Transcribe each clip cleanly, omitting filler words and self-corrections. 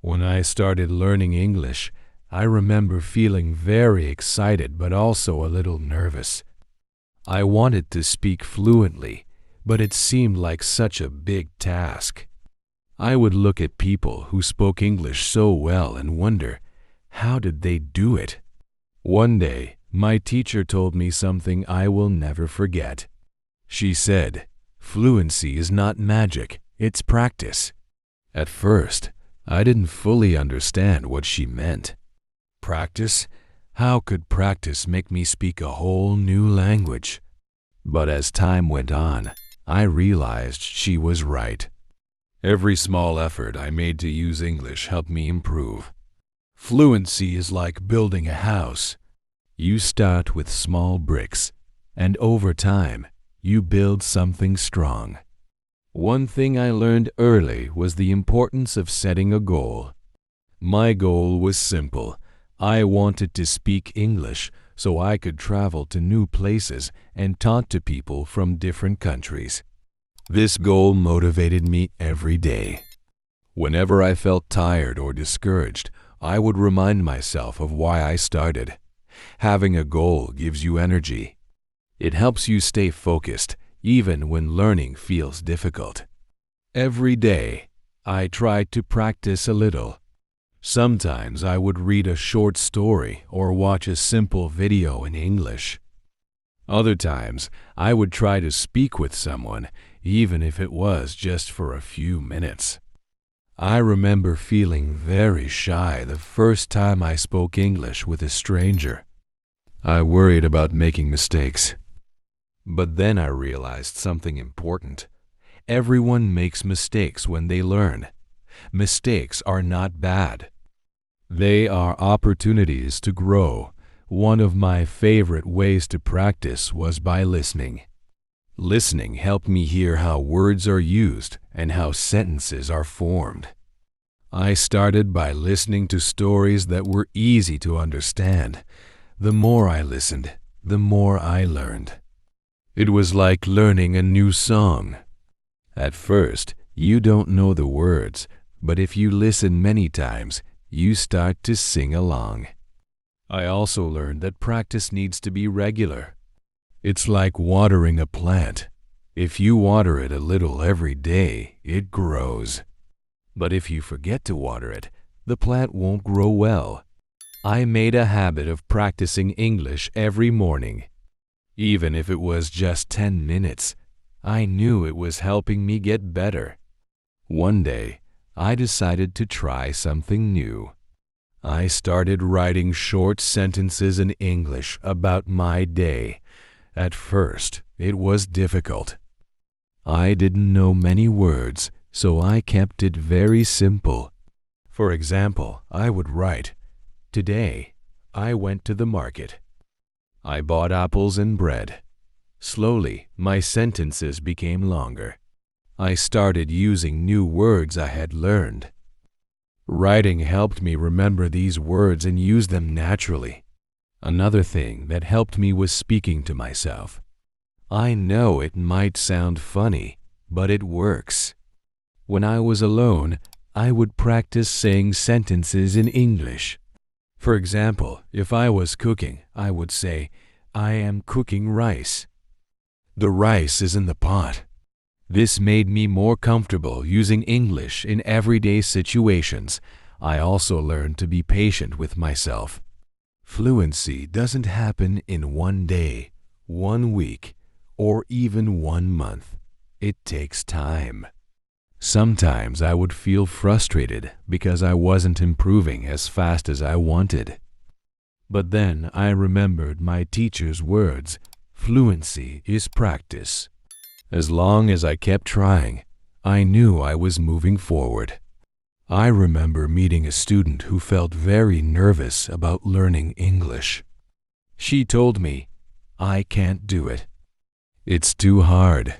When I started learning English, I remember feeling very excited but also a little nervous. I wanted to speak fluently, but it seemed like such a big task. I would look at people who spoke English so well and wonder, how did they do it? One day, my teacher told me something I will never forget. She said, "Fluency is not magic, it's practice." At first, I didn't fully understand what she meant. Practice? How could practice make me speak a whole new language? But as time went on, I realized she was right. Every small effort I made to use English helped me improve. Fluency is like building a house. You start with small bricks, and over time, you build something strong. One thing I learned early was the importance of setting a goal. My goal was simple. I wanted to speak English so I could travel to new places and talk to people from different countries. This goal motivated me every day. Whenever I felt tired or discouraged, I would remind myself of why I started. Having a goal gives you energy. It helps you stay focused, even when learning feels difficult. Every day, I tried to practice a little. Sometimes I would read a short story or watch a simple video in English. Other times, I would try to speak with someone, even if it was just for a few minutes. I remember feeling very shy the first time I spoke English with a stranger. I worried about making mistakes. But then I realized something important. Everyone makes mistakes when they learn. Mistakes are not bad. They are opportunities to grow. One of my favorite ways to practice was by listening. Listening helped me hear how words are used and how sentences are formed. I started by listening to stories that were easy to understand. The more I listened, the more I learned. It was like learning a new song. At first, you don't know the words, but if you listen many times, you start to sing along. I also learned that practice needs to be regular. It's like watering a plant. If you water it a little every day, it grows. But if you forget to water it, the plant won't grow well. I made a habit of practicing English every morning. Even if it was just 10 minutes, I knew it was helping me get better. One day, I decided to try something new. I started writing short sentences in English about my day. At first, it was difficult. I didn't know many words, so I kept it very simple. For example, I would write, "Today, I went to the market. I bought apples and bread." Slowly, my sentences became longer. I started using new words I had learned. Writing helped me remember these words and use them naturally. Another thing that helped me was speaking to myself. I know it might sound funny, but it works. When I was alone, I would practice saying sentences in English. For example, if I was cooking, I would say, "I am cooking rice." The rice is in the pot. This made me more comfortable using English in everyday situations. I also learned to be patient with myself. Fluency doesn't happen in one day, 1 week, or even 1 month. It takes time. Sometimes I would feel frustrated because I wasn't improving as fast as I wanted. But then I remembered my teacher's words, "Fluency is practice." As long as I kept trying, I knew I was moving forward. I remember meeting a student who felt very nervous about learning English. She told me, "I can't do it. It's too hard."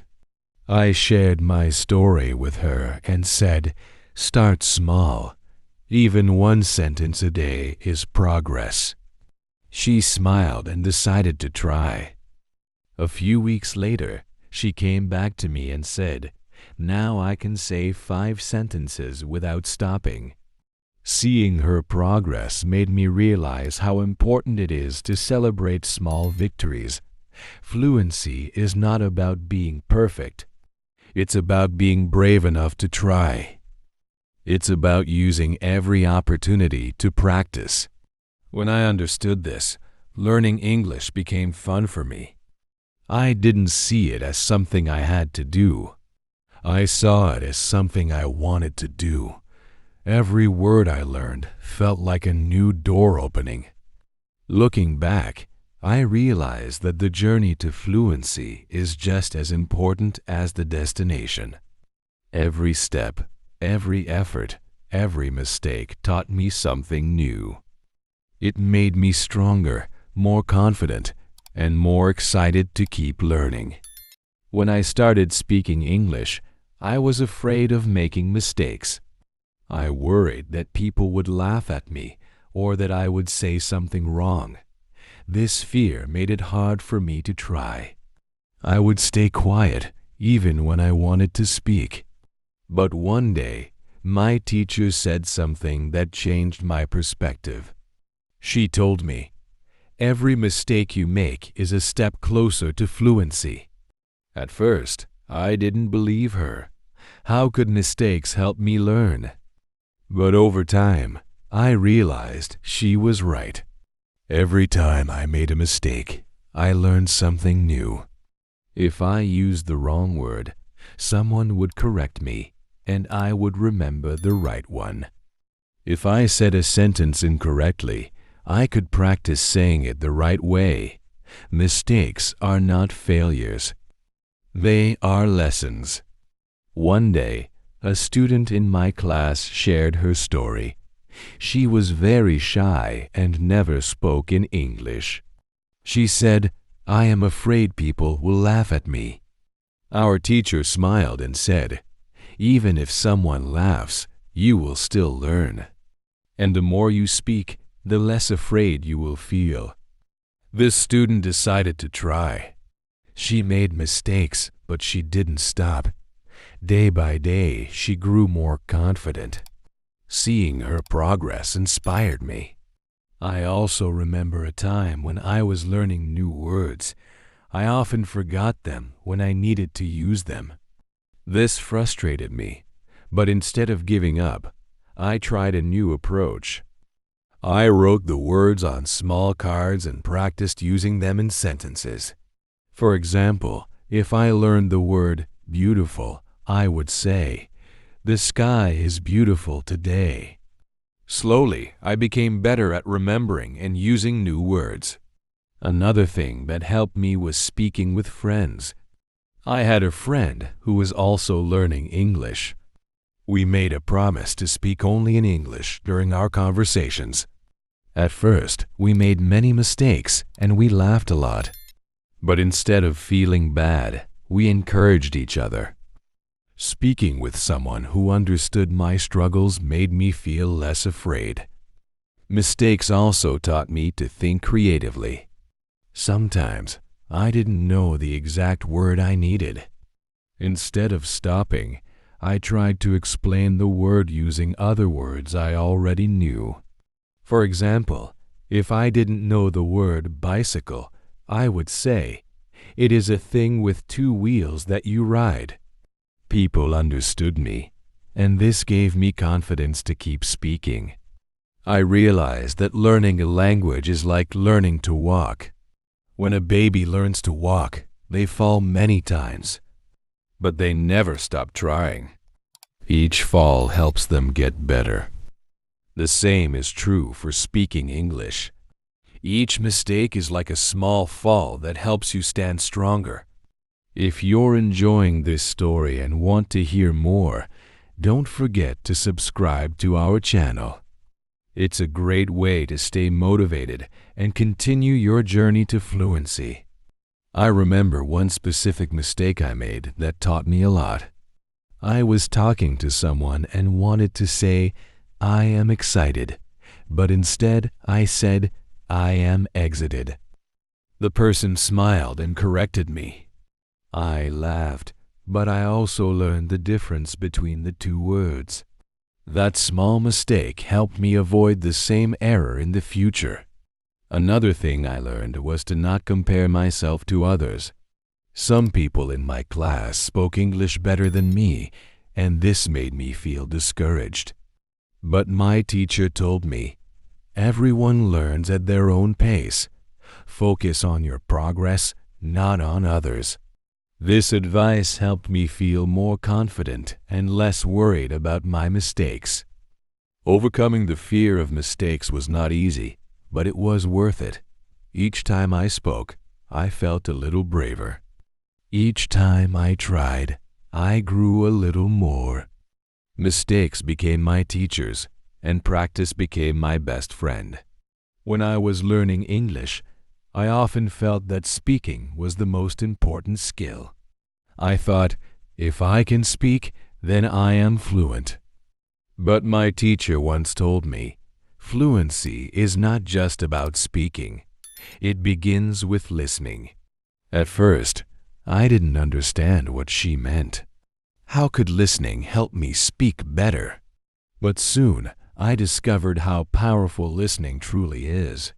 I shared my story with her and said, "Start small. Even 1 sentence a day is progress." She smiled and decided to try. A few weeks later, she came back to me and said, "Now I can say 5 sentences without stopping." Seeing her progress made me realize how important it is to celebrate small victories. Fluency is not about being perfect. It's about being brave enough to try. It's about using every opportunity to practice. When I understood this, learning English became fun for me. I didn't see it as something I had to do. I saw it as something I wanted to do. Every word I learned felt like a new door opening. Looking back, I realized that the journey to fluency is just as important as the destination. Every step, every effort, every mistake taught me something new. It made me stronger, more confident, and more excited to keep learning. When I started speaking English, I was afraid of making mistakes. I worried that people would laugh at me or that I would say something wrong. This fear made it hard for me to try. I would stay quiet even when I wanted to speak. But one day, my teacher said something that changed my perspective. She told me, "Every mistake you make is a step closer to fluency." At first, I didn't believe her. How could mistakes help me learn? But over time, I realized she was right. Every time I made a mistake, I learned something new. If I used the wrong word, someone would correct me, and I would remember the right one. If I said a sentence incorrectly, I could practice saying it the right way. Mistakes are not failures. They are lessons. One day, a student in my class shared her story. She was very shy and never spoke in English. She said, "I am afraid people will laugh at me." Our teacher smiled and said, "Even if someone laughs, you will still learn. And the more you speak, the less afraid you will feel." This student decided to try. She made mistakes, but she didn't stop. Day by day, she grew more confident. Seeing her progress inspired me. I also remember a time when I was learning new words. I often forgot them when I needed to use them. This frustrated me, but instead of giving up, I tried a new approach. I wrote the words on small cards and practiced using them in sentences. For example, if I learned the word beautiful, I would say, "The sky is beautiful today." Slowly, I became better at remembering and using new words. Another thing that helped me was speaking with friends. I had a friend who was also learning English. We made a promise to speak only in English during our conversations. At first, we made many mistakes and we laughed a lot. But instead of feeling bad, we encouraged each other. Speaking with someone who understood my struggles made me feel less afraid. Mistakes also taught me to think creatively. Sometimes, I didn't know the exact word I needed. Instead of stopping, I tried to explain the word using other words I already knew. For example, if I didn't know the word bicycle, I would say, "It is a thing with two wheels that you ride." People understood me, and this gave me confidence to keep speaking. I realized that learning a language is like learning to walk. When a baby learns to walk, they fall many times, but they never stop trying. Each fall helps them get better. The same is true for speaking English. Each mistake is like a small fall that helps you stand stronger. If you're enjoying this story and want to hear more, don't forget to subscribe to our channel. It's a great way to stay motivated and continue your journey to fluency. I remember one specific mistake I made that taught me a lot. I was talking to someone and wanted to say, "I am excited," but instead I said, "I am exited." The person smiled and corrected me. I laughed, but I also learned the difference between the two words. That small mistake helped me avoid the same error in the future. Another thing I learned was to not compare myself to others. Some people in my class spoke English better than me, and this made me feel discouraged. But my teacher told me, everyone learns at their own pace. Focus on your progress, not on others. This advice helped me feel more confident and less worried about my mistakes. Overcoming the fear of mistakes was not easy, but it was worth it. Each time I spoke, I felt a little braver. Each time I tried, I grew a little more. Mistakes became my teachers, and practice became my best friend. When I was learning English, I often felt that speaking was the most important skill. I thought, if I can speak, then I am fluent. But my teacher once told me, fluency is not just about speaking. It begins with listening. At first, I didn't understand what she meant. How could listening help me speak better? But soon, I discovered how powerful listening truly is.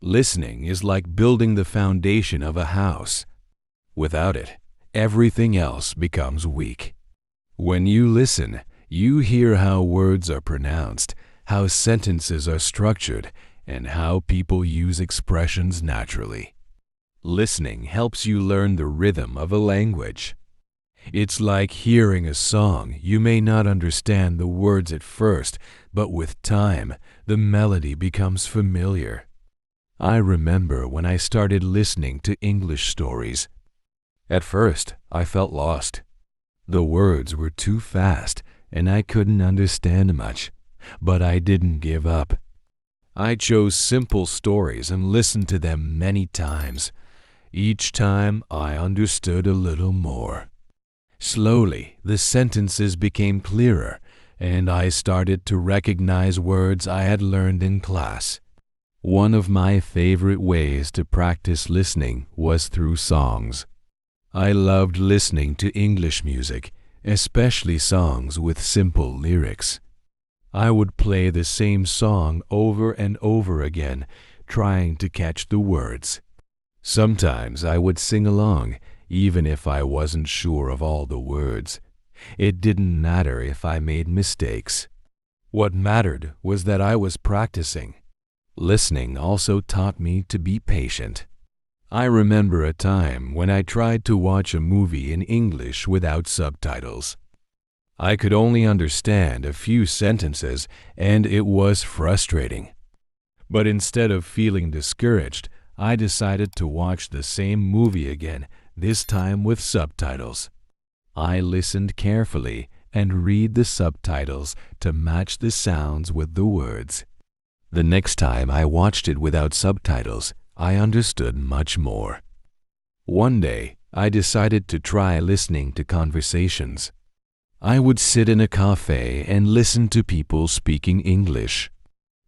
Listening is like building the foundation of a house. Without it, everything else becomes weak. When you listen, you hear how words are pronounced, how sentences are structured, and how people use expressions naturally. Listening helps you learn the rhythm of a language. It's like hearing a song. You may not understand the words at first, but with time, the melody becomes familiar. I remember when I started listening to English stories. At first, I felt lost. The words were too fast, and I couldn't understand much, but I didn't give up. I chose simple stories and listened to them many times. Each time, I understood a little more. Slowly, the sentences became clearer, and I started to recognize words I had learned in class. One of my favorite ways to practice listening was through songs. I loved listening to English music, especially songs with simple lyrics. I would play the same song over and over again, trying to catch the words. Sometimes I would sing along, even if I wasn't sure of all the words. It didn't matter if I made mistakes. What mattered was that I was practicing. Listening also taught me to be patient. I remember a time when I tried to watch a movie in English without subtitles. I could only understand a few sentences, and it was frustrating. But instead of feeling discouraged, I decided to watch the same movie again, this time with subtitles. I listened carefully and read the subtitles to match the sounds with the words. The next time I watched it without subtitles, I understood much more. One day, I decided to try listening to conversations. I would sit in a cafe and listen to people speaking English.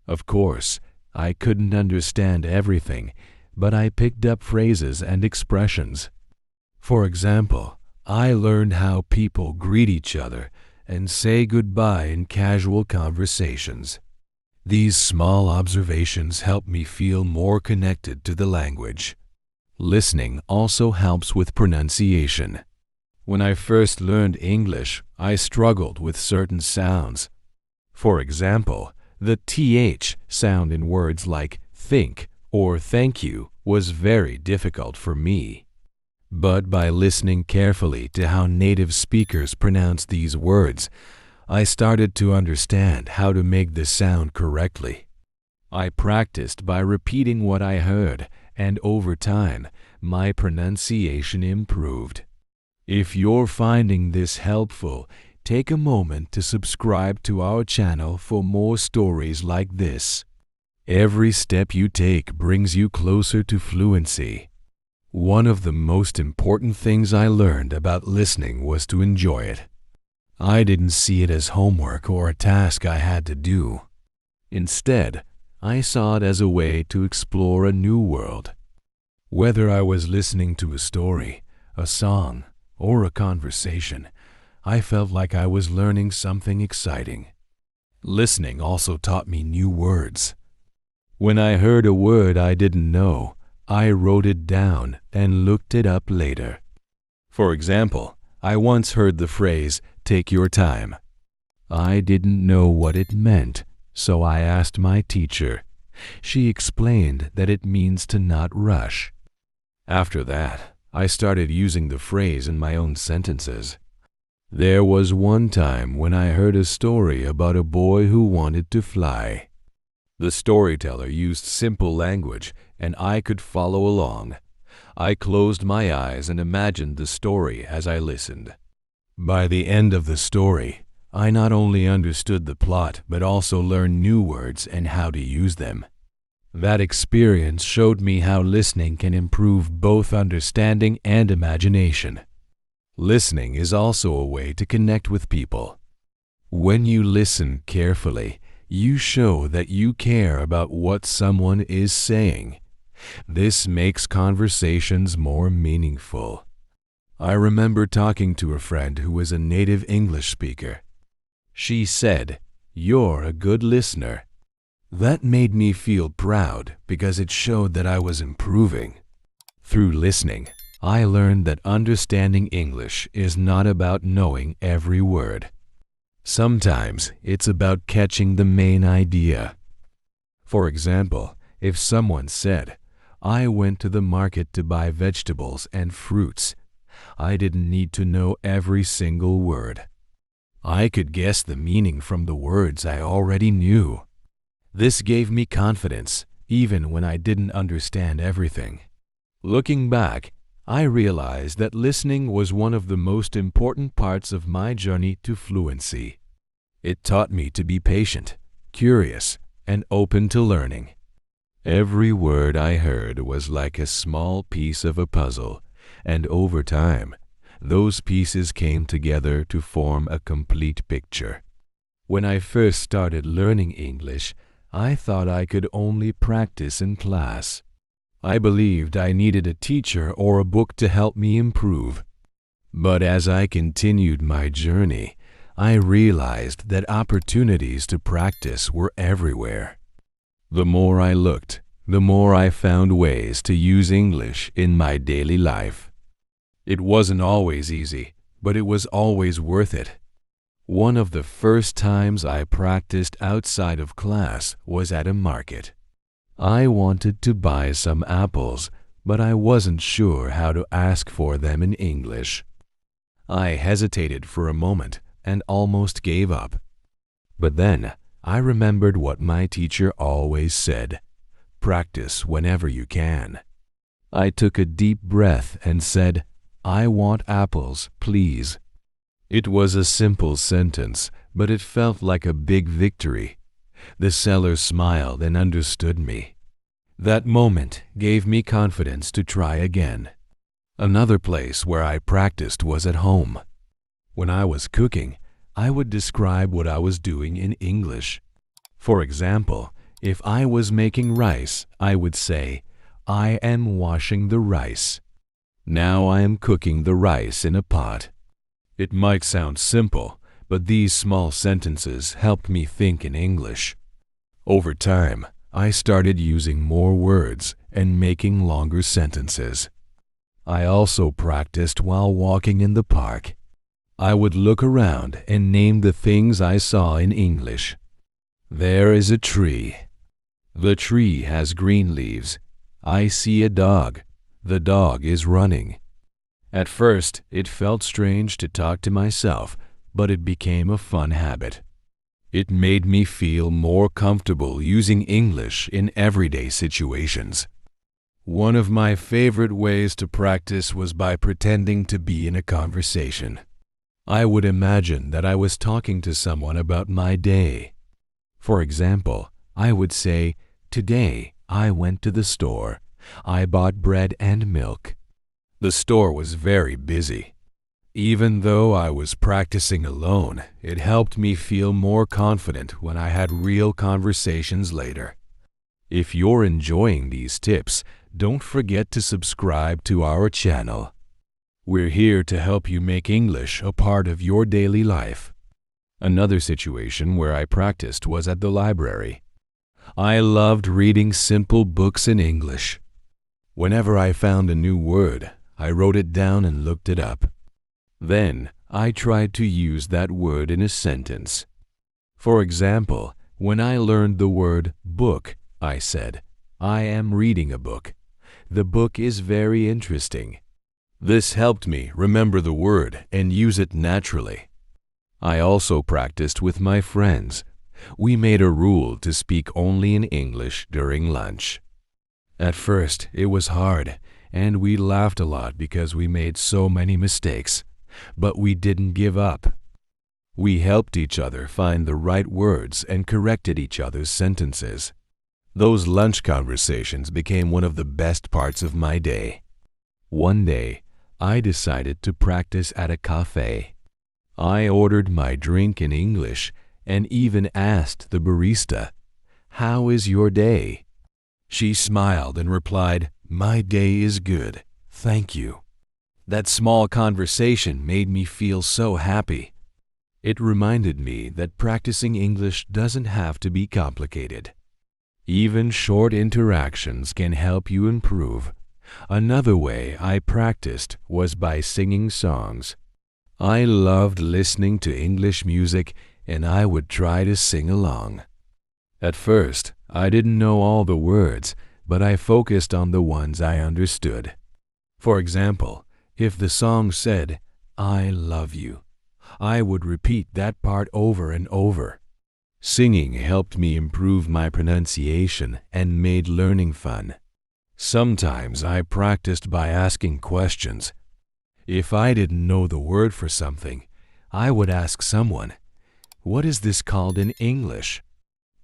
Of course, I couldn't understand everything, but I picked up phrases and expressions. For example, I learned how people greet each other and say goodbye in casual conversations. These small observations help me feel more connected to the language. Listening also helps with pronunciation. When I first learned English, I struggled with certain sounds. For example, the TH sound in words like think or thank you was very difficult for me. But by listening carefully to how native speakers pronounce these words, I started to understand how to make the sound correctly. I practiced by repeating what I heard, and over time, my pronunciation improved. If you're finding this helpful, take a moment to subscribe to our channel for more stories like this. Every step you take brings you closer to fluency. One of the most important things I learned about listening was to enjoy it. I didn't see it as homework or a task I had to do. Instead, I saw it as a way to explore a new world. Whether I was listening to a story, a song, or a conversation, I felt like I was learning something exciting. Listening also taught me new words. When I heard a word I didn't know, I wrote it down and looked it up later. For example, I once heard the phrase, "take your time." I didn't know what it meant, so I asked my teacher. She explained that it means to not rush. After that, I started using the phrase in my own sentences. There was one time when I heard a story about a boy who wanted to fly. The storyteller used simple language, and I could follow along. I closed my eyes and imagined the story as I listened. By the end of the story, I not only understood the plot but also learned new words and how to use them. That experience showed me how listening can improve both understanding and imagination. Listening is also a way to connect with people. When you listen carefully, you show that you care about what someone is saying. This makes conversations more meaningful. I remember talking to a friend who was a native English speaker. She said, "You're a good listener." That made me feel proud because it showed that I was improving. Through listening, I learned that understanding English is not about knowing every word. Sometimes it's about catching the main idea. For example, if someone said, "I went to the market to buy vegetables and fruits," I didn't need to know every single word. I could guess the meaning from the words I already knew. This gave me confidence, even when I didn't understand everything. Looking back, I realized that listening was one of the most important parts of my journey to fluency. It taught me to be patient, curious, and open to learning. Every word I heard was like a small piece of a puzzle, and over time, those pieces came together to form a complete picture. When I first started learning English, I thought I could only practice in class. I believed I needed a teacher or a book to help me improve. But as I continued my journey, I realized that opportunities to practice were everywhere. The more I looked, the more I found ways to use English in my daily life. It wasn't always easy, but it was always worth it. One of the first times I practiced outside of class was at a market. I wanted to buy some apples, but I wasn't sure how to ask for them in English. I hesitated for a moment and almost gave up. But then I remembered what my teacher always said: practice whenever you can. I took a deep breath and said, "I want apples, please." It was a simple sentence, but it felt like a big victory. The seller smiled and understood me. That moment gave me confidence to try again. Another place where I practiced was at home. When I was cooking, I would describe what I was doing in English. For example, if I was making rice, I would say, "I am washing the rice. Now I am cooking the rice in a pot." It might sound simple, but these small sentences helped me think in English. Over time, I started using more words and making longer sentences. I also practiced while walking in the park. I would look around and name the things I saw in English. There is a tree. The tree has green leaves. I see a dog. The dog is running. At first, it felt strange to talk to myself, but it became a fun habit. It made me feel more comfortable using English in everyday situations. One of my favorite ways to practice was by pretending to be in a conversation. I would imagine that I was talking to someone about my day. For example, I would say, "Today I went to the store. I bought bread and milk." The store was very busy. Even though I was practicing alone, it helped me feel more confident when I had real conversations later. If you're enjoying these tips, don't forget to subscribe to our channel. We're here to help you make English a part of your daily life. Another situation where I practiced was at the library. I loved reading simple books in English. Whenever I found a new word, I wrote it down and looked it up. Then, I tried to use that word in a sentence. For example, when I learned the word book, I said, "I am reading a book. The book is very interesting." This helped me remember the word and use it naturally. I also practiced with my friends. We made a rule to speak only in English during lunch. At first, it was hard, and we laughed a lot because we made so many mistakes, but we didn't give up. We helped each other find the right words and corrected each other's sentences. Those lunch conversations became one of the best parts of my day. One day, I decided to practice at a cafe. I ordered my drink in English and even asked the barista, "How is your day?" She smiled and replied, "My day is good, thank you." That small conversation made me feel so happy. It reminded me that practicing English doesn't have to be complicated. Even short interactions can help you improve. Another way I practiced was by singing songs. I loved listening to English music, and I would try to sing along. At first, I didn't know all the words, but I focused on the ones I understood. For example, if the song said, "I love you," I would repeat that part over and over. Singing helped me improve my pronunciation and made learning fun. Sometimes I practiced by asking questions. If I didn't know the word for something, I would ask someone, "What is this called in English?"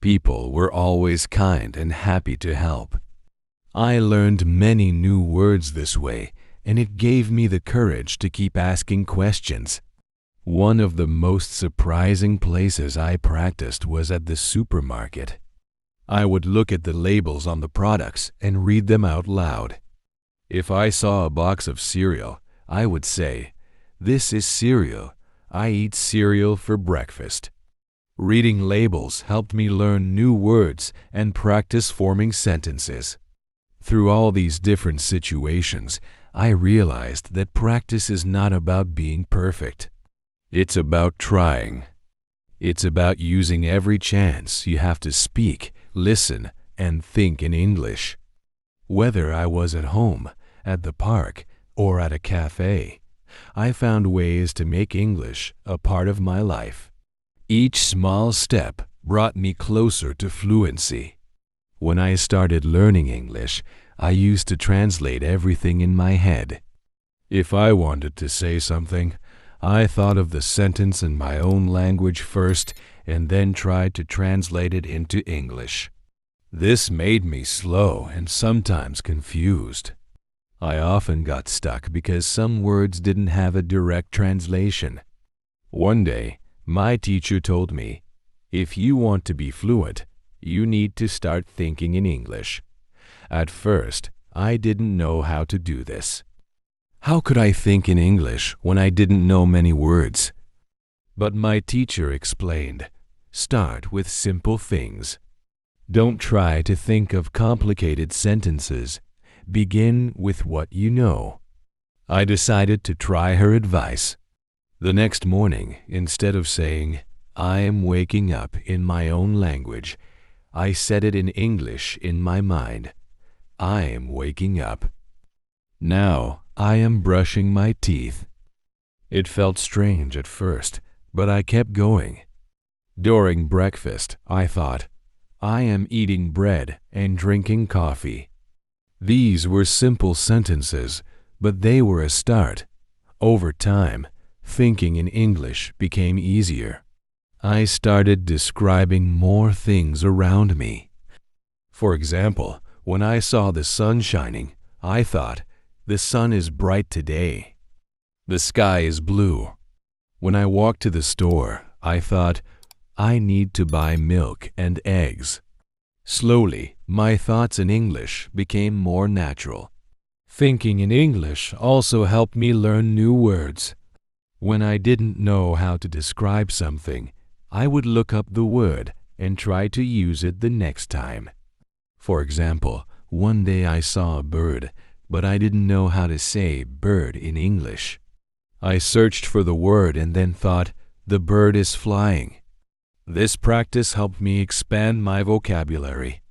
People were always kind and happy to help. I learned many new words this way, and it gave me the courage to keep asking questions. One of the most surprising places I practiced was at the supermarket. I would look at the labels on the products and read them out loud. If I saw a box of cereal, I would say, "This is cereal. I eat cereal for breakfast." Reading labels helped me learn new words and practice forming sentences. Through all these different situations, I realized that practice is not about being perfect. It's about trying. It's about using every chance you have to speak, listen, and think in English. Whether I was at home, at the park, or at a cafe, I found ways to make English a part of my life. Each small step brought me closer to fluency. When I started learning English, I used to translate everything in my head. If I wanted to say something, I thought of the sentence in my own language first and then tried to translate it into English. This made me slow and sometimes confused. I often got stuck because some words didn't have a direct translation. One day, my teacher told me, "If you want to be fluent, you need to start thinking in English." At first, I didn't know how to do this. How could I think in English when I didn't know many words? But my teacher explained, "Start with simple things. Don't try to think of complicated sentences. Begin with what you know." I decided to try her advice. The next morning, instead of saying, "I am waking up" in my own language, I said it in English in my mind. "I am waking up." Now, I am brushing my teeth. It felt strange at first, but I kept going. During breakfast, I thought, "I am eating bread and drinking coffee." These were simple sentences, but they were a start. Over time, thinking in English became easier. I started describing more things around me. For example, when I saw the sun shining, I thought, "The sun is bright today." The sky is blue. When I walked to the store, I thought, "I need to buy milk and eggs." Slowly, my thoughts in English became more natural. Thinking in English also helped me learn new words. When I didn't know how to describe something, I would look up the word and try to use it the next time. For example, one day I saw a bird, but I didn't know how to say bird in English. I searched for the word and then thought, the bird is flying. This practice helped me expand my vocabulary.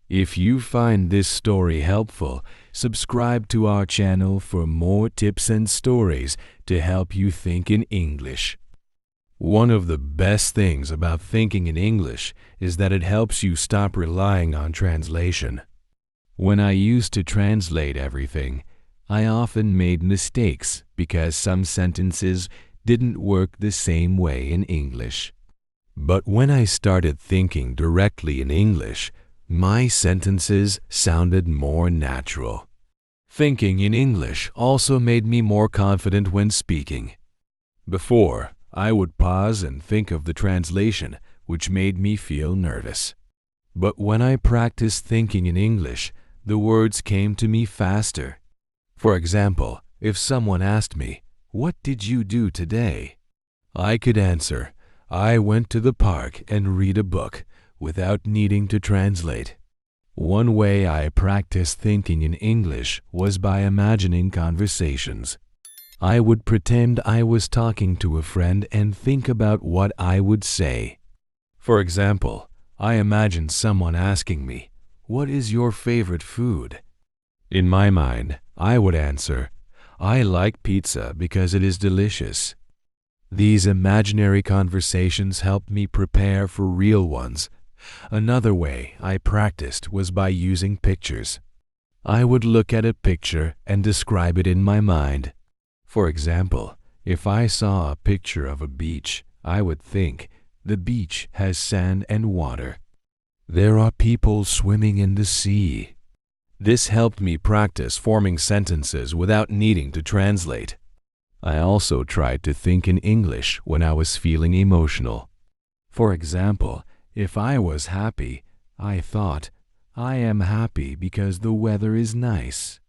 If you find this story helpful, subscribe to our channel for more tips and stories to help you think in English. One of the best things about thinking in English is that it helps you stop relying on translation. When I used to translate everything, I often made mistakes because some sentences didn't work the same way in English. But when I started thinking directly in English, my sentences sounded more natural. Thinking in English also made me more confident when speaking. Before, I would pause and think of the translation, which made me feel nervous. But when I practiced thinking in English, the words came to me faster. For example, if someone asked me, "What did you do today?" I could answer, "I went to the park and read a book," without needing to translate. One way I practiced thinking in English was by imagining conversations. I would pretend I was talking to a friend and think about what I would say. For example, I imagined someone asking me, "What is your favorite food?" In my mind, I would answer, "I like pizza because it is delicious." These imaginary conversations helped me prepare for real ones. Another way I practiced was by using pictures. I would look at a picture and describe it in my mind. For example, if I saw a picture of a beach, I would think, the beach has sand and water. There are people swimming in the sea. This helped me practice forming sentences without needing to translate. I also tried to think in English when I was feeling emotional. For example, if I was happy, I thought, "I am happy because the weather is nice."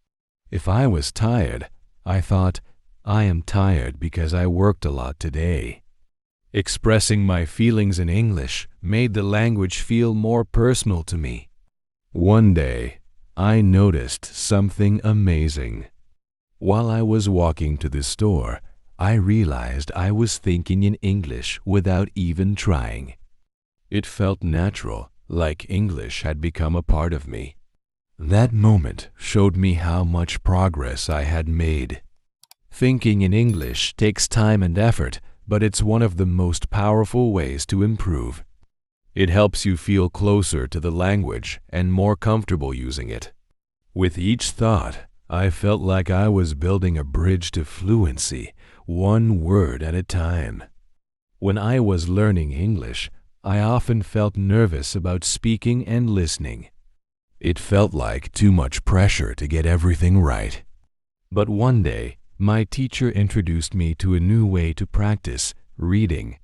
If I was tired, I thought, "I am tired because I worked a lot today." Expressing my feelings in English made the language feel more personal to me. One day, I noticed something amazing. While I was walking to the store, I realized I was thinking in English without even trying. It felt natural, like English had become a part of me. That moment showed me how much progress I had made. Thinking in English takes time and effort, but it's one of the most powerful ways to improve. It helps you feel closer to the language and more comfortable using it. With each thought, I felt like I was building a bridge to fluency, one word at a time. When I was learning English, I often felt nervous about speaking and listening. It felt like too much pressure to get everything right. But one day, my teacher introduced me to a new way to practice reading.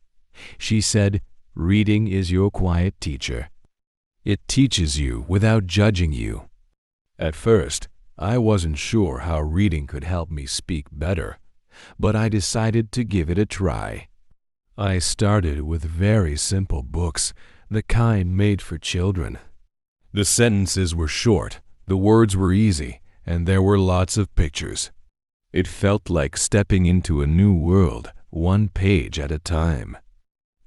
She said, "Reading is your quiet teacher. It teaches you without judging you." At first, I wasn't sure how reading could help me speak better, but I decided to give it a try. I started with very simple books, the kind made for children. The sentences were short, the words were easy, and there were lots of pictures. It felt like stepping into a new world, one page at a time.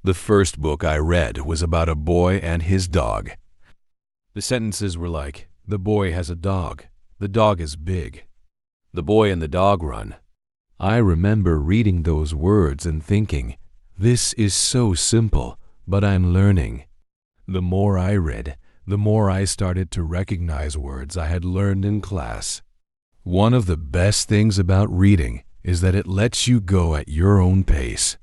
The first book I read was about a boy and his dog. The sentences were like, "The boy has a dog. The dog is big. The boy and the dog run." I remember reading those words and thinking, this is so simple, but I'm learning. The more I read, the more I started to recognize words I had learned in class. One of the best things about reading is that it lets you go at your own pace.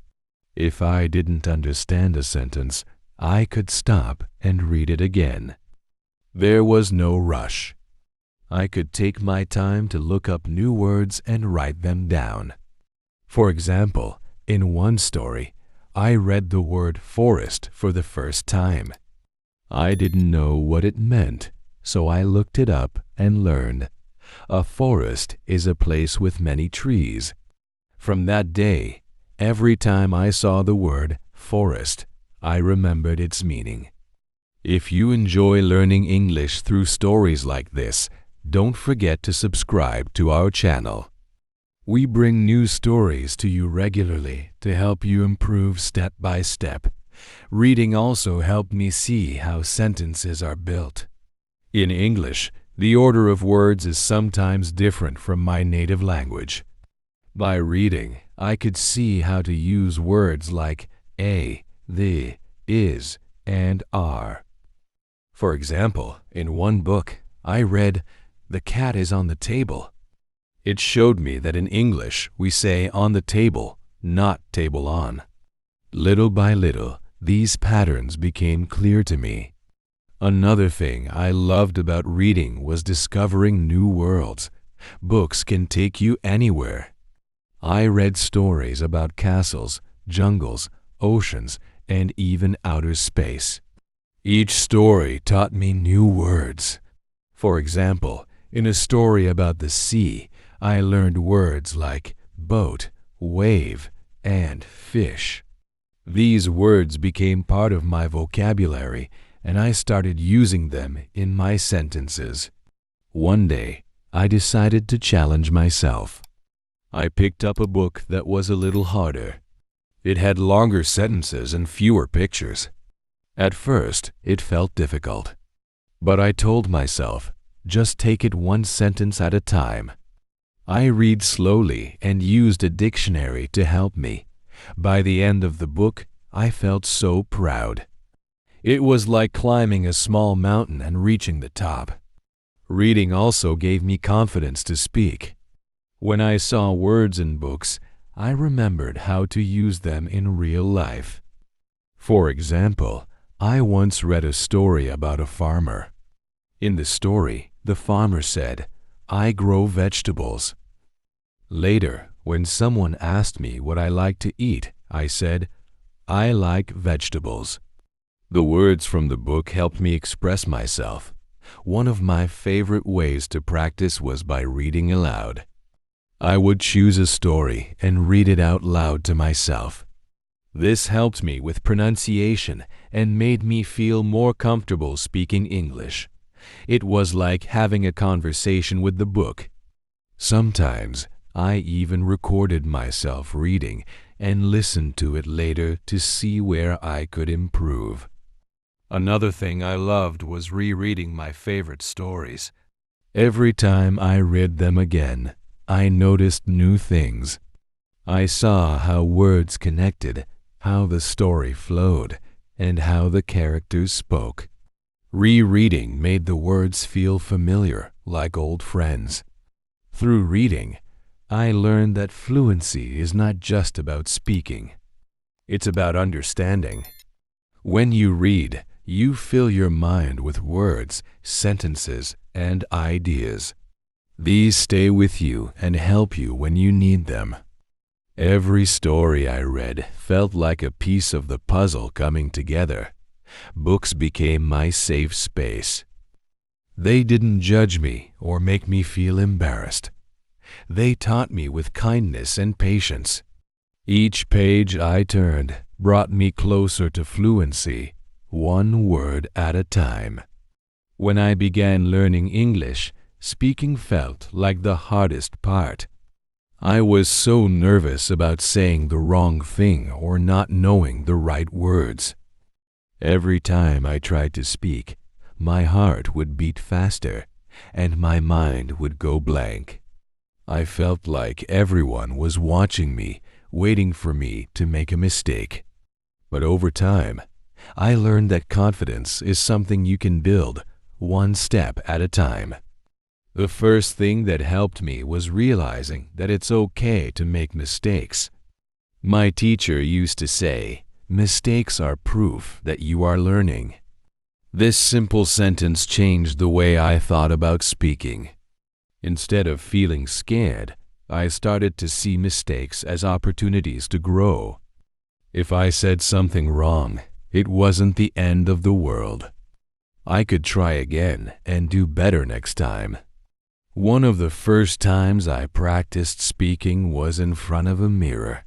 If I didn't understand a sentence, I could stop and read it again. There was no rush. I could take my time to look up new words and write them down. For example, in one story, I read the word forest for the first time. I didn't know what it meant, so I looked it up and learned. A forest is a place with many trees. From that day, every time I saw the word forest, I remembered its meaning. If you enjoy learning English through stories like this, don't forget to subscribe to our channel. We bring new stories to you regularly to help you improve step by step. Reading also helped me see how sentences are built. In English, the order of words is sometimes different from my native language. By reading, I could see how to use words like a, the, is, and are. For example, in one book, I read, "The cat is on the table." It showed me that in English we say on the table, not table on. Little by little, these patterns became clear to me. Another thing I loved about reading was discovering new worlds. Books can take you anywhere. I read stories about castles, jungles, oceans, and even outer space. Each story taught me new words. For example, in a story about the sea, I learned words like boat, wave, and fish. These words became part of my vocabulary, and I started using them in my sentences. One day, I decided to challenge myself. I picked up a book that was a little harder. It had longer sentences and fewer pictures. At first, it felt difficult. But I told myself, just take it one sentence at a time. I read slowly and used a dictionary to help me. By the end of the book, I felt so proud. It was like climbing a small mountain and reaching the top. Reading also gave me confidence to speak. When I saw words in books, I remembered how to use them in real life. For example, I once read a story about a farmer. In the story, the farmer said, "I grow vegetables." Later, when someone asked me what I like to eat, I said, "I like vegetables." The words from the book helped me express myself. One of my favorite ways to practice was by reading aloud. I would choose a story and read it out loud to myself. This helped me with pronunciation and made me feel more comfortable speaking English. It was like having a conversation with the book. Sometimes I even recorded myself reading and listened to it later to see where I could improve. Another thing I loved was rereading my favorite stories. Every time I read them again, I noticed new things. I saw how words connected, how the story flowed, and how the characters spoke. Rereading made the words feel familiar, like old friends. Through reading, I learned that fluency is not just about speaking. It's about understanding. When you read, you fill your mind with words, sentences, and ideas. These stay with you and help you when you need them. Every story I read felt like a piece of the puzzle coming together. Books became my safe space. They didn't judge me or make me feel embarrassed. They taught me with kindness and patience. Each page I turned brought me closer to fluency, one word at a time. When I began learning English, speaking felt like the hardest part. I was so nervous about saying the wrong thing or not knowing the right words. Every time I tried to speak, my heart would beat faster and my mind would go blank. I felt like everyone was watching me, waiting for me to make a mistake. But over time, I learned that confidence is something you can build one step at a time. The first thing that helped me was realizing that it's okay to make mistakes. My teacher used to say, "Mistakes are proof that you are learning." This simple sentence changed the way I thought about speaking. Instead of feeling scared, I started to see mistakes as opportunities to grow. If I said something wrong, it wasn't the end of the world. I could try again and do better next time. One of the first times I practiced speaking was in front of a mirror.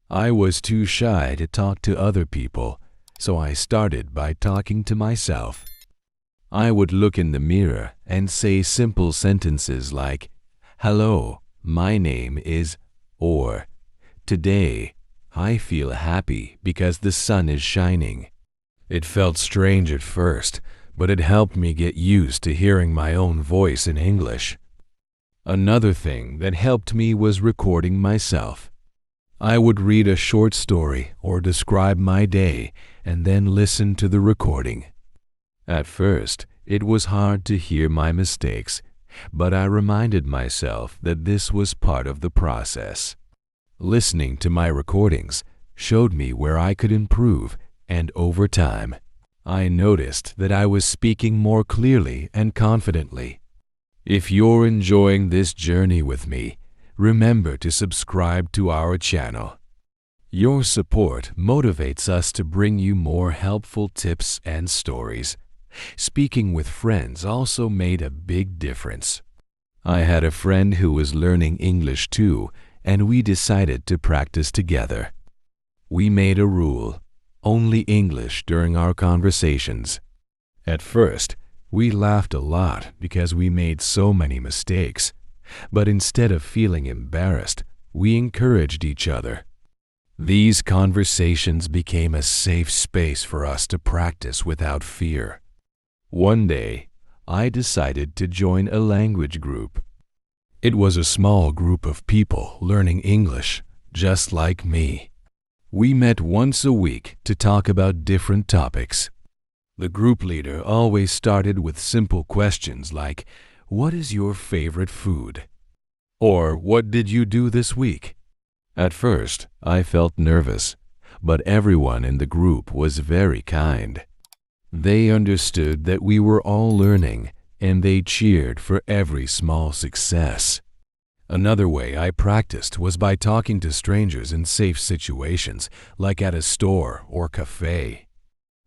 I was too shy to talk to other people, so I started by talking to myself. I would look in the mirror and say simple sentences like, "Hello, my name is," or "Today, I feel happy because the sun is shining." It felt strange at first, but it helped me get used to hearing my own voice in English. Another thing that helped me was recording myself. I would read a short story or describe my day and then listen to the recording. At first, it was hard to hear my mistakes, but I reminded myself that this was part of the process. Listening to my recordings showed me where I could improve, and over time, I noticed that I was speaking more clearly and confidently. If you're enjoying this journey with me, remember to subscribe to our channel. Your support motivates us to bring you more helpful tips and stories. Speaking with friends also made a big difference. I had a friend who was learning English too, and we decided to practice together. We made a rule: only English during our conversations. At first, we laughed a lot because we made so many mistakes, but instead of feeling embarrassed, we encouraged each other. These conversations became a safe space for us to practice without fear. One day, I decided to join a language group. It was a small group of people learning English, just like me. We met once a week to talk about different topics. The group leader always started with simple questions like, "What is your favorite food?" or "What did you do this week?" At first, I felt nervous, but everyone in the group was very kind. They understood that we were all learning, and they cheered for every small success. Another way I practiced was by talking to strangers in safe situations, like at a store or cafe.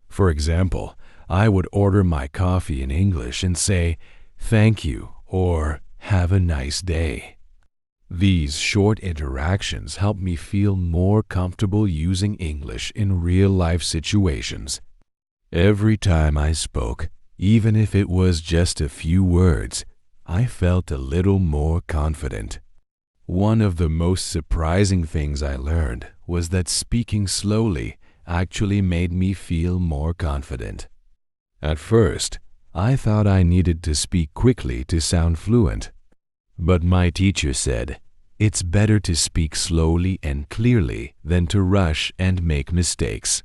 For example, I would order my coffee in English and say, "Thank you," or "Have a nice day." These short interactions helped me feel more comfortable using English in real-life situations. Every time I spoke, even if it was just a few words, I felt a little more confident. One of the most surprising things I learned was that speaking slowly actually made me feel more confident. At first, I thought I needed to speak quickly to sound fluent. But my teacher said, it's better to speak slowly and clearly than to rush and make mistakes.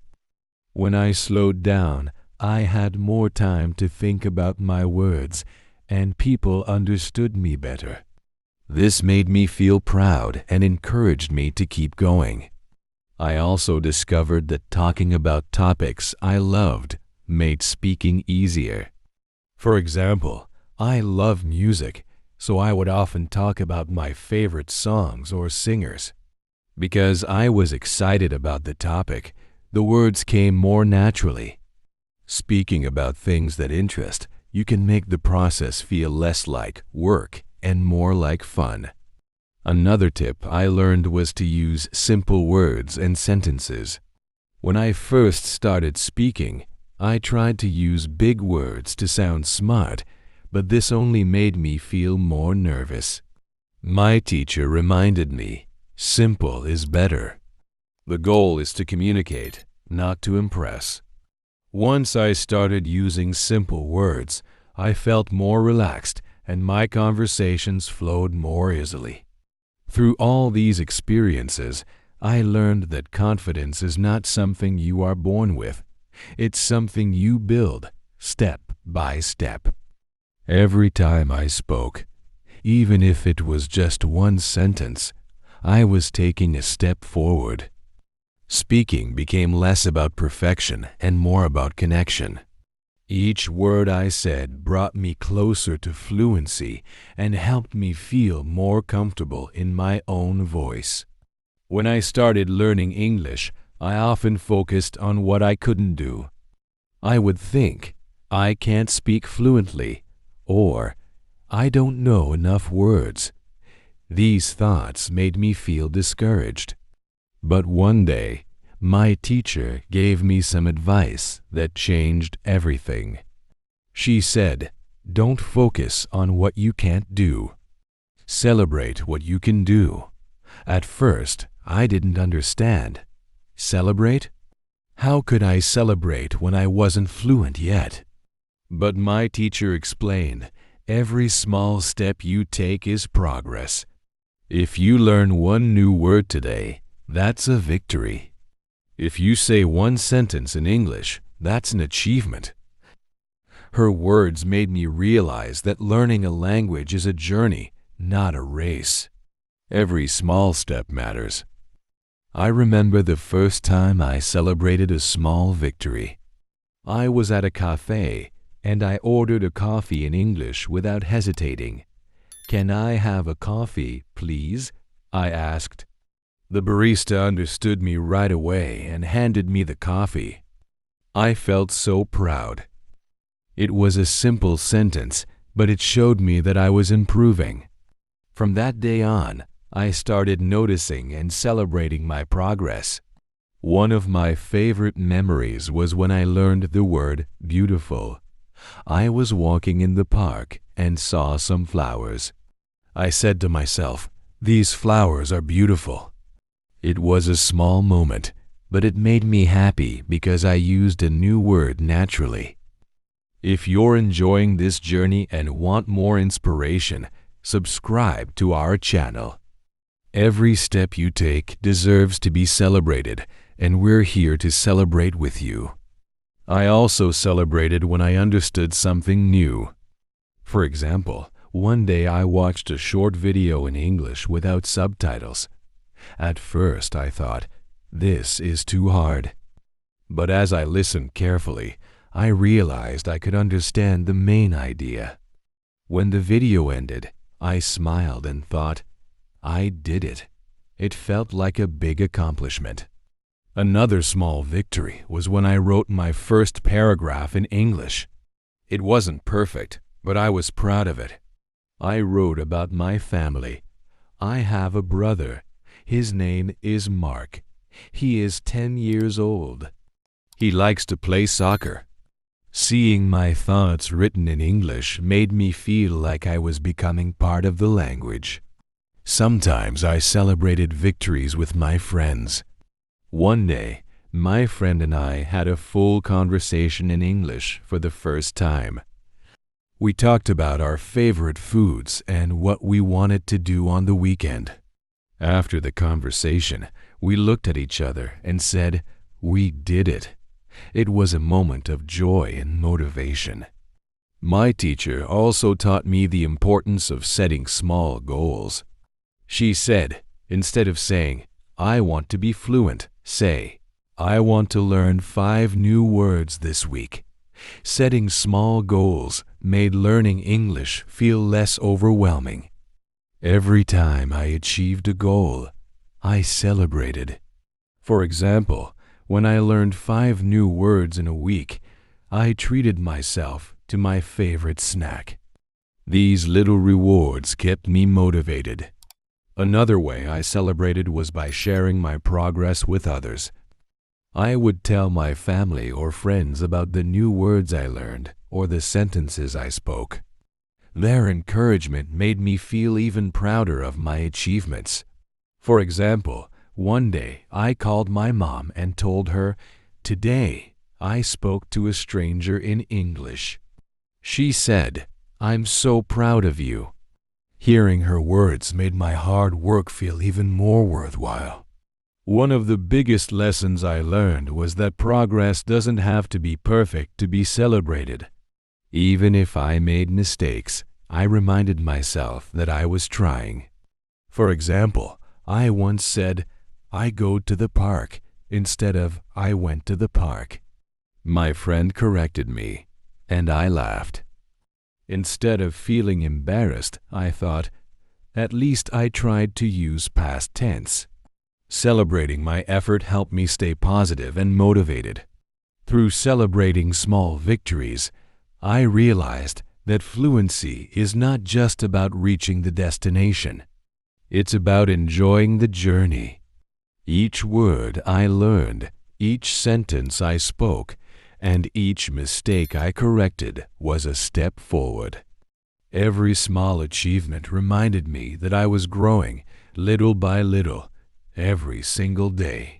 When I slowed down, I had more time to think about my words, and people understood me better. This made me feel proud and encouraged me to keep going. I also discovered that talking about topics I loved made speaking easier. For example, I love music, so I would often talk about my favorite songs or singers. Because I was excited about the topic, the words came more naturally. Speaking about things that interest, you can make the process feel less like work and more like fun. Another tip I learned was to use simple words and sentences. When I first started speaking, I tried to use big words to sound smart, but this only made me feel more nervous. My teacher reminded me, simple is better. The goal is to communicate, not to impress. Once I started using simple words, I felt more relaxed and my conversations flowed more easily. Through all these experiences, I learned that confidence is not something you are born with. It's something you build, step by step. Every time I spoke, even if it was just one sentence, I was taking a step forward. Speaking became less about perfection and more about connection. Each word I said brought me closer to fluency and helped me feel more comfortable in my own voice. When I started learning English, I often focused on what I couldn't do. I would think, I can't speak fluently, or I don't know enough words. These thoughts made me feel discouraged. But one day, my teacher gave me some advice that changed everything. She said, "Don't focus on what you can't do. Celebrate what you can do." At first, I didn't understand. Celebrate? How could I celebrate when I wasn't fluent yet? But my teacher explained, every small step you take is progress. If you learn one new word today, that's a victory. If you say one sentence in English, that's an achievement. Her words made me realize that learning a language is a journey, not a race. Every small step matters. I remember the first time I celebrated a small victory. I was at a cafe, and I ordered a coffee in English without hesitating. "Can I have a coffee, please?" I asked. The barista understood me right away and handed me the coffee. I felt so proud. It was a simple sentence, but it showed me that I was improving. From that day on, I started noticing and celebrating my progress. One of my favorite memories was when I learned the word beautiful. I was walking in the park and saw some flowers. I said to myself, "These flowers are beautiful." It was a small moment, but it made me happy because I used a new word naturally. If you're enjoying this journey and want more inspiration, subscribe to our channel. Every step you take deserves to be celebrated, and we're here to celebrate with you. I also celebrated when I understood something new. For example, one day I watched a short video in English without subtitles. At first I thought, this is too hard. But as I listened carefully, I realized I could understand the main idea. When the video ended, I smiled and thought, I did it. It felt like a big accomplishment. Another small victory was when I wrote my first paragraph in English. It wasn't perfect, but I was proud of it. I wrote about my family. I have a brother. His name is Mark. He is 10 years old. He likes to play soccer. Seeing my thoughts written in English made me feel like I was becoming part of the language. Sometimes I celebrated victories with my friends. One day, my friend and I had a full conversation in English for the first time. We talked about our favorite foods and what we wanted to do on the weekend. After the conversation, we looked at each other and said, "We did it." It was a moment of joy and motivation. My teacher also taught me the importance of setting small goals. She said, instead of saying, "I want to be fluent," say, "I want to learn 5 new words this week." Setting small goals made learning English feel less overwhelming. Every time I achieved a goal, I celebrated. For example, when I learned 5 new words in a week, I treated myself to my favorite snack. These little rewards kept me motivated. Another way I celebrated was by sharing my progress with others. I would tell my family or friends about the new words I learned or the sentences I spoke. Their encouragement made me feel even prouder of my achievements. For example, one day I called my mom and told her, "Today I spoke to a stranger in English." She said, "I'm so proud of you." Hearing her words made my hard work feel even more worthwhile. One of the biggest lessons I learned was that progress doesn't have to be perfect to be celebrated. Even if I made mistakes, I reminded myself that I was trying. For example, I once said, "I go to the park," instead of "I went to the park." My friend corrected me, and I laughed. Instead of feeling embarrassed, I thought, at least I tried to use past tense. Celebrating my effort helped me stay positive and motivated. Through celebrating small victories, I realized that fluency is not just about reaching the destination. It's about enjoying the journey. Each word I learned, each sentence I spoke, and each mistake I corrected was a step forward. Every small achievement reminded me that I was growing, little by little, every single day.